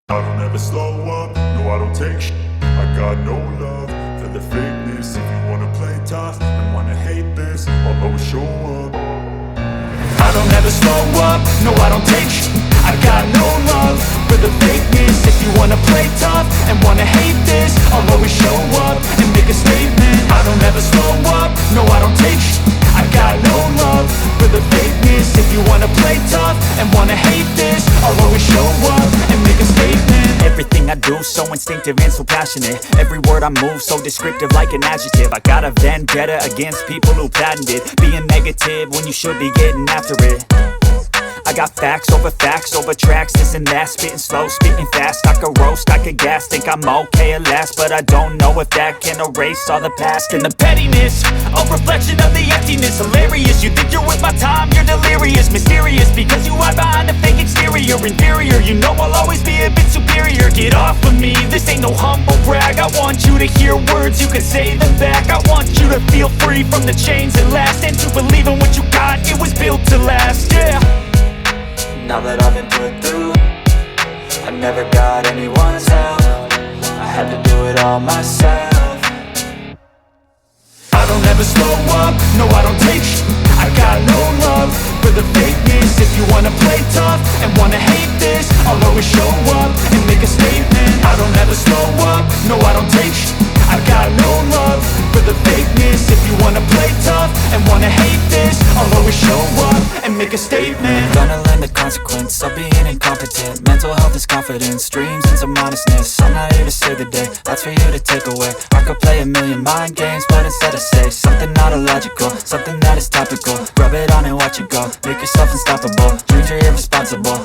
I don't ever slow up, no I don't take shit. I got no love for the fakeness. If you wanna play tough and wanna hate this, I'll always show up. I don't ever slow up, no I don't take shit. I got no love for the fakeness. If you wanna play tough and wanna hate this, I'll always show up and make a statement. I don't ever slow up, no I don't take shit. I got no love for the fakeness. If you wanna play tough and wanna hate this, I'll always show up and make a statement. Everything I do so instinctive and so passionate. Every word I move so descriptive like an adjective. I got a vendetta against people who patented being negative when you should be getting after it. I got facts over tracks, this and that. Spitting slow, spitting fast. I could roast, I could gas. Think I'm okay at last, but I don't know if that can erase all the past. And the pettiness, a reflection of the emptiness. Hilarious, you think you're worth my time, you're delirious. Mysterious, because you hide behind a fake exterior. Inferior, you know I'll always be a bit superior. Get off of me, this ain't no humble brag. I want you to hear words, you can say them back. I want you to feel free from the chains that last, and to believe in what you got, it was built to last, yeah. Now that I've been put through, I never got anyone's help. I had to do it all myself. I don't ever slow up, no I don't take shit. I got no love for the fakeness. If you wanna play tough and wanna hate this, I'll always show up and make a statement. I don't ever slow up, no I don't take shit. I got no love for the fakeness. If you wanna play tough and wanna hate this, I'll always show up and make a statement. Gonna learn the consequence of being incompetent. Mental health is confidence, dreams and some honestness. I'm not here to save the day, that's for you to take away. I could play a million mind games, but instead I say something not illogical, something that is topical. Rub it on and watch it go, make yourself unstoppable. Dreams are irresponsible.